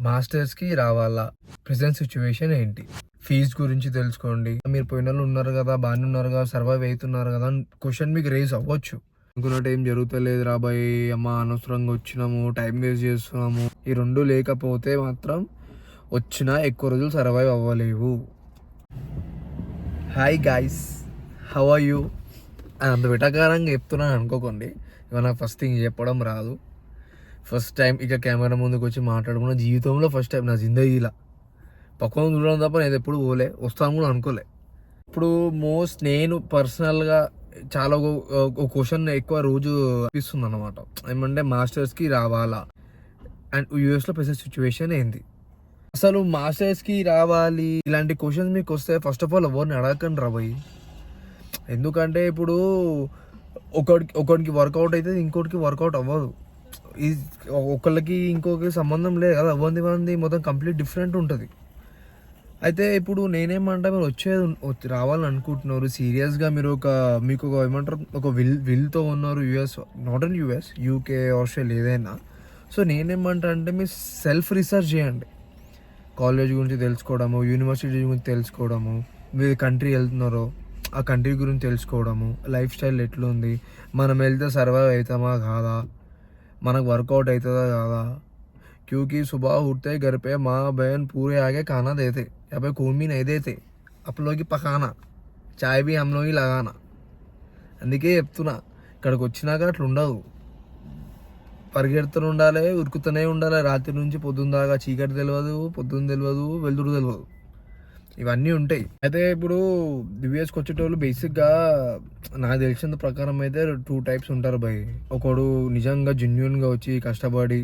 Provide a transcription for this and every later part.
మాస్టర్స్‌కి రావాలా? Present situation ఏంటి? Fees గురించి తెలుసుకోండి. మీరు పోయినోళ్ళు ఉన్నారు గదా! బానే ఉన్నారు గదా! సర్వైవ్ అయితున్నారు గదా! అని క్వెషన్ మీకు రైజ్ అవ్వచ్చు. అనుకున్నట్టు ఏం జరుగుతలేదురా బాయ్! అమ్మ అనవసరంగా వచ్చినాము. టైం వేస్ట్ చేస్తున్నాము. ఈ 2 లేకపోతే మాత్రం వచ్చినా ఎక్కువ రోజులు సర్వైవ్ అవ్వలేవు. Hi guys! How are you? అంత వెటకారంగా చెప్తున్నాను అనుకోకండి. ఇవాళ నాకు ఫస్ట్ థింగ్ చెప్పడం రాదు. ఫస్ట్ టైం ఇక కెమెరా ముందుకు వచ్చి మాట్లాడుకున్న జీవితంలో ఫస్ట్ టైం నా జిందగీలా. పక్కన చూడడం తప్ప నేను ఎప్పుడు పోలే, వస్తాను కూడా అనుకోలే. ఇప్పుడు నేను పర్సనల్గా చాలా ఒక క్వశ్చన్ ఎక్కువ రోజు అనిపిస్తుంది అనమాట. ఏమంటే మాస్టర్స్కి రావాలా అండ్ యూఎస్లో ప్రెసెంట్ సిచ్యువేషన్ ఏంది? అసలు మాస్టర్స్కి రావాలి ఇలాంటి క్వశ్చన్స్ మీకు వస్తే ఫస్ట్ ఆఫ్ ఆల్ ఎవరిని అడగకండి రా భయ్. ఎందుకంటే ఇప్పుడు ఒకడికి వర్కౌట్ అయితే ఇంకోటికి వర్కౌట్ అవ్వదు. ఒకళ్ళకి ఇంకొకరికి సంబంధం లేదు కదా. ఎవరిది మొత్తం కంప్లీట్ డిఫరెంట్ ఉంటుంది. అయితే ఇప్పుడు నేనేమంటా, మీరు రావాలని అనుకుంటున్నారు సీరియస్గా, మీరు మీకు ఏమంటారు ఒక విల్తో ఉన్నారు. US, not in US, UK, Australia ఏదైనా. సో నేనేమంటా అంటే మీరు సెల్ఫ్ రీసెర్చ్ చేయండి. కాలేజ్ గురించి తెలుసుకోవడము, యూనివర్సిటీ గురించి తెలుసుకోవడము, మీరు కంట్రీ వెళ్తున్నారో ఆ కంట్రీ గురించి తెలుసుకోవడము, లైఫ్ స్టైల్ ఎట్లుంది, మనం వెళ్తే సర్వైవ్ అవుతామా కాదా, మనకు వర్कआउट అవుతుందా కాదా. क्योंकि सुबह उठते घर पे माँ बहन पूरे आगे खाना देते, यहाँ पे खून भी नहीं देते, आप लोग की पकाना, చాయ్ भी हम लोग ही लगाना. అందుకే చెప్తున్నా, ఇక్కడికి వచ్చినాక అట్లా ఉండదు. పరిగెడుతూ ఉండాలి, ఉరుకుతూనే ఉండాలి రాత్రి నుంచి పొద్దున్న దాకా. చీకటి తెలియదు, పొద్దున్న తెలియదు, వెలుతురు తెలియదు, ఇవన్నీ ఉంటాయి. అయితే ఇప్పుడు యూఎస్కి వచ్చేటోళ్ళు బేసిక్గా నాకు తెలిసిన ప్రకారం అయితే 2 టైప్స్ ఉంటారు భయ్. ఒకడు నిజంగా జెన్యున్గా వచ్చి కష్టపడి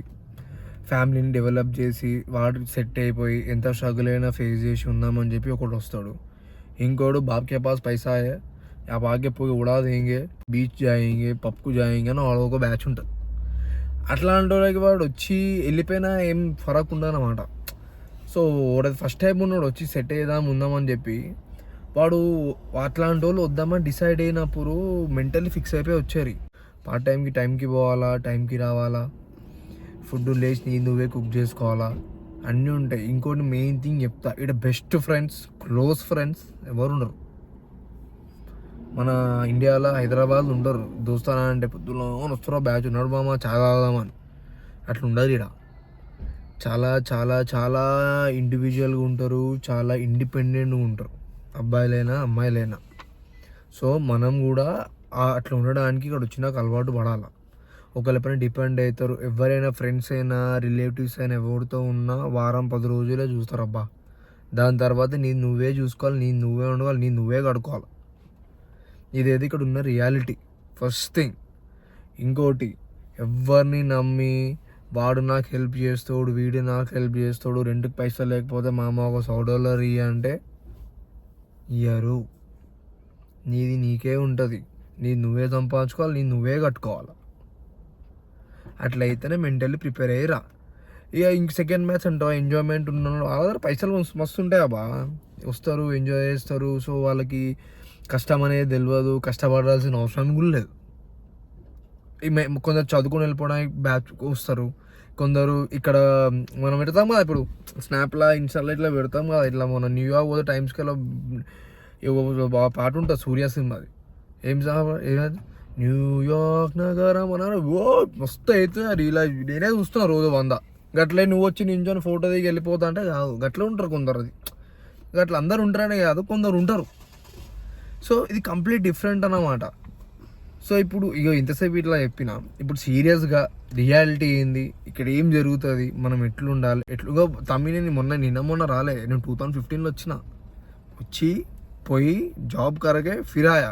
ఫ్యామిలీని డెవలప్ చేసి వాడు సెట్ అయిపోయి ఎంత స్ట్రగుల్ అయినా ఫేస్ చేసి ఉందామని చెప్పి ఒకడు వస్తాడు. ఇంకోడు బాప్కే పాస్ పైసా హై, ఆ బాగ్య పోయి ఉడా దేంగే, బీచ్ జాయింగే, పబ్కు జాయింగే అని వాడు ఒక బ్యాచ్ ఉంటుంది. అట్లాంటి వాళ్ళకి వాడు వచ్చి వెళ్ళిపోయినా ఏం ఫరక్ ఉండదన్నమాట. సో వాడు ఫస్ట్ టైం ఉన్నాడు వచ్చి సెట్ ఉందామని చెప్పి, వాడు అట్లాంటి వాళ్ళు వద్దామని డిసైడ్ అయినప్పుడు మెంటల్లీ ఫిక్స్ అయిపోయి వచ్చారు. పార్ట్ టైంకి పోవాలా, టైంకి రావాలా, ఫుడ్ లేచి నువ్వే కుక్ చేసుకోవాలా, అన్నీ ఉంటాయి. ఇంకోటి మెయిన్ థింగ్ చెప్తా, ఇక్కడ బెస్ట్ ఫ్రెండ్స్, క్లోజ్ ఫ్రెండ్స్ ఎవరు ఉండరు. మన ఇండియాలో హైదరాబాద్ ఉండరు. దోస్తానా అంటే పొద్దున్న వస్తారో బ్యాచ్ ఉన్నాడు మామ చాలా తాగుదామని, అట్లా ఉండదు ఇక్కడ. చాలా చాలా చాలా ఇండివిజువల్గా ఉంటారు, చాలా ఇండిపెండెంట్గా ఉంటారు, అబ్బాయిలైనా అమ్మాయిలైనా. సో మనం కూడా అట్లా ఉండడానికి ఇక్కడ వచ్చినాక అలవాటు పడాలి. ఒకళ్ళపైన డిపెండ్ అవుతారు. ఎవరైనా ఫ్రెండ్స్ అయినా రిలేటివ్స్ అయినా ఎవరితో ఉన్నా వారం 10 రోజులే చూస్తారు అబ్బా. దాని తర్వాత నేను నువ్వే చూసుకోవాలి, నేను నువ్వే ఉండవాలి, నేను నువ్వే కడుక్కోవాలి. ఇదేది ఇక్కడ ఉన్న రియాలిటీ ఫస్ట్ థింగ్. ఇంకోటి, ఎవరిని నమ్మి వాడు నాకు హెల్ప్ చేస్తాడు, వీడు నాకు హెల్ప్ చేస్తాడు, రెంట్కి పైసలు లేకపోతే మా అమ్మ ఒక $100 ఇయ్య అంటే ఇయ్యరు. నీది నీకే ఉంటుంది, నీది నువ్వే సంపాదించుకోవాలి, నీది నువ్వే కట్టుకోవాలి. అట్లయితేనే మెంటల్లీ ప్రిపేర్ అయ్యిరా. ఇక ఇంక సెకండ్ మ్యాచ్ అంటావా, ఎంజాయ్మెంట్ ఉన్నాడు వాళ్ళ దగ్గర పైసలు మస్తు ఉంటాయి అబ్బా, వస్తారు ఎంజాయ్ చేస్తారు. సో వాళ్ళకి కష్టం అనేది తెలియదు, కష్టపడాల్సిన అవసరం కూడా లేదు. కొందరు చదువుకొని వెళ్ళిపోవడానికి బ్యాచ్ వస్తారు. కొందరు ఇక్కడ మనం పెడతాం కదా ఇప్పుడు స్నాప్లా ఇన్స్టాలో ఇట్లా పెడతాం కదా, ఇట్లా మనం న్యూయార్క్ పోతే టైమ్స్కెళ్ళ పాట ఉంటుంది సూర్య సినిమాది. ఏం ఏమది, న్యూయార్క్ నగరం అన్నారు. ఓ మస్తు అవుతుంది రీలా, నేనే చూస్తున్నా రోజు 100. గట్లే నువ్వు వచ్చి నించొని ఫోటో దిగి వెళ్ళిపోతా అంటే కాదు, గట్లే ఉంటారు కొందరు. అది గట్ల అందరు ఉంటారనే కాదు, కొందరు ఉంటారు. సో ఇది కంప్లీట్ డిఫరెంట్ అన్నమాట. సో ఇప్పుడు ఇంతసేపు ఇట్లా చెప్పిన, ఇప్పుడు సీరియస్గా రియాలిటీ ఏంది, ఇక్కడ ఏం జరుగుతుంది, మనం ఎట్లుండాలి, ఎట్లుగా తమ్మిని నిన్న రాలే. నేను 2015లో వచ్చి పోయి జాబ్ కరకే ఫిరాయా.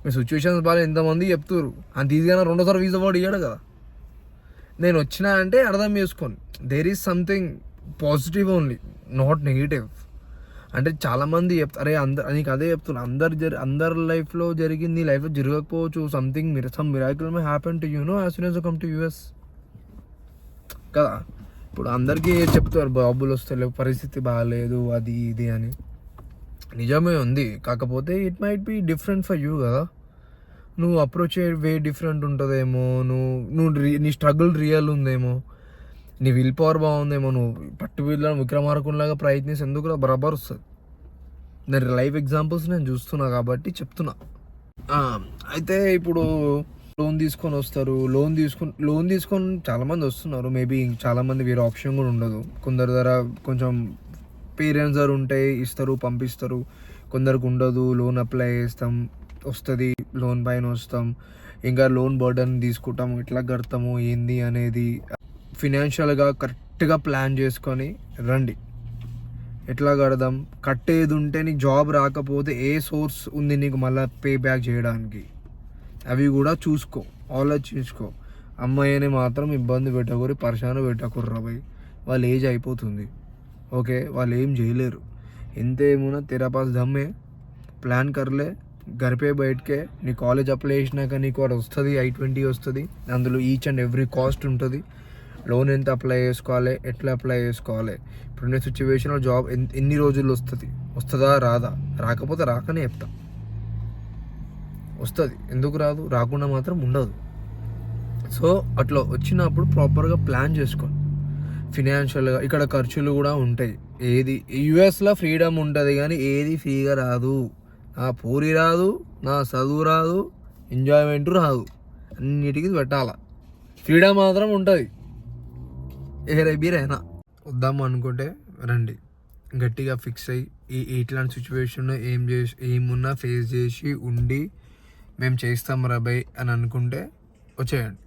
మీ సిచ్యువేషన్స్ బాగా ఎంతమంది చెప్తారు, అంత ఈజీగా 2సారి వీసా వాడు ఇయ్యాడు కదా. నేను వచ్చినా అంటే అర్థం చేసుకోండి, there is something positive only, not negative. అంటే చాలామంది చెప్తారు, నీకు అదే చెప్తున్నా, అందరి లైఫ్లో జరిగింది నీ లైఫ్లో జరగకపోవచ్చు. Some miracle may happen to you know as soon as you come to US కదా. ఇప్పుడు అందరికీ చెప్తారు బాబులు వస్తలేవు, పరిస్థితి బాగాలేదు, అది ఇది అని. నిజమే ఉంది, కాకపోతే it might be different for you కదా. నువ్వు అప్రోచ్ అయ్యే వే డిఫరెంట్ ఉంటుందేమో, నీ స్ట్రగుల్ రియల్ ఉందేమో. నీ విల్ పవర్ బాగుందేమో, నువ్వు పట్టు వీళ్ళని విక్రమార్కునిలాగా ప్రయత్నిస్తే ఎందుకు బరాబర్ వస్తుంది. నేను లైవ్ ఎగ్జాంపుల్స్ నేను చూస్తున్నా కాబట్టి చెప్తున్నా. అయితే ఇప్పుడు లోన్ తీసుకొని వస్తారు, లోన్ తీసుకొని చాలామంది వస్తున్నారు. మేబీ చాలామంది వేరే ఆప్షన్ కూడా ఉండదు. కొందరి దగ్గర కొంచెం పేరెంట్స్ దగ్గర ఉంటాయి, ఇస్తారు, పంపిస్తారు. కొందరికి ఉండదు, లోన్ అప్లై చేస్తాం, వస్తుంది, లోన్ పైన వస్తాం, ఇంకా లోన్ బర్డన్ తీసుకుంటాము, ఎట్లా కడతాము ఏంది అనేది ఫినాన్షియల్గా కరెక్ట్గా ప్లాన్ చేసుకొని రండి. ఎట్లా కడదాం, కట్టేది ఉంటే నీకు జాబ్ రాకపోతే ఏ సోర్స్ ఉంది నీకు మళ్ళీ పే బ్యాక్ చేయడానికి, అవి కూడా చూసుకో, ఆలోచించుకో. అమ్మాయిని మాత్రం ఇబ్బంది పెట్టకూరి, పరిశాన పెట్టకూర్రా భయ్. వాళ్ళ ఏజ్ అయిపోతుంది, ఓకే, వాళ్ళు ఏం చేయలేరు. ఎంత ఏమున్నా తెరా పాస్ దమ్మే, ప్లాన్ కర్లే, గరిపే బయటకే. నీ కాలేజ్ అప్లై చేసినాక నీకు వాడు వస్తుంది, I-20 వస్తుంది. అందులో ఈచ్ అండ్ ఎవ్రీ కాస్ట్ ఉంటుంది. లోన్ ఎంత అప్లై చేసుకోవాలి, ఎట్లా అప్లై చేసుకోవాలి, ఇప్పుడున్న సిచ్యువేషన్లో జాబ్ ఎన్ని రోజుల్లో వస్తుందా రాదా, రాకపోతే రాకనే చెప్తా. వస్తుంది, ఎందుకు రాదు, రాకుండా మాత్రం ఉండదు. సో అట్లా వచ్చినప్పుడు ప్రాపర్గా ప్లాన్ చేసుకోండి ఫినాన్షియల్గా. ఇక్కడ ఖర్చులు కూడా ఉంటాయి. ఏది యూఎస్లో ఫ్రీడమ్ ఉంటుంది కానీ ఏది ఫ్రీగా రాదు. నా పూరి రాదు, నా చదువు రాదు, ఎంజాయ్మెంట్ రాదు, అన్నిటికీ పెట్టాలా. ఫ్రీడమ్ మాత్రం ఉంటుంది. బీరైనా వద్దాము అనుకుంటే రండి, గట్టిగా ఫిక్స్ అయ్యి ఇట్లాంటి సిచ్యువేషన్ ఏమున్నా ఫేస్ చేసి ఉండి మేము చేస్తాం రాబాయ్ అని అనుకుంటే వచ్చేయండి.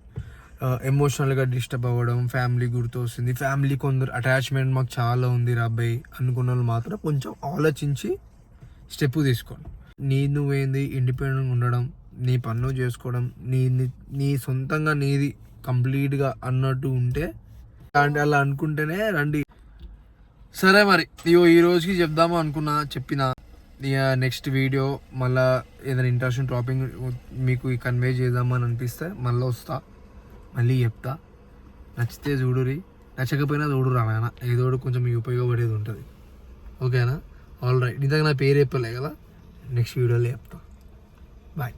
ఎమోషనల్గా డిస్టర్బ్ అవ్వడం, ఫ్యామిలీ గుర్తు వస్తుంది, ఫ్యామిలీ కొందరు అటాచ్మెంట్ మాకు చాలా ఉంది రాబాయ్ అనుకున్న వాళ్ళు మాత్రం కొంచెం ఆలోచించి స్టెప్ తీసుకోండి. నువ్వేంది ఇండిపెండెంట్గా ఉండడం, నీ పనులు చేసుకోవడం, నీ సొంతంగా నీది కంప్లీట్గా అన్నట్టు ఉంటే అలా అనుకుంటేనే రండి. సరే మరి ఈ రోజుకి చెప్దాము అనుకున్నా, చెప్పిన. నెక్స్ట్ వీడియో మళ్ళీ ఏదైనా ఇంట్రెస్టింగ్ టాపిక్ మీకు కన్వే చేద్దామని అనిపిస్తే మళ్ళీ వస్తా, మళ్ళీ చెప్తా. నచ్చితే చూడురి, నచ్చకపోయినా చూడురా నాయన, ఏదో కొంచెం మీకు ఉపయోగపడేది ఉంటుంది, ఓకేనా? All right. ఇంతగా నా పేరు చెప్పలే కదా, నెక్స్ట్ వీడియోలో చెప్తా. బాయ్.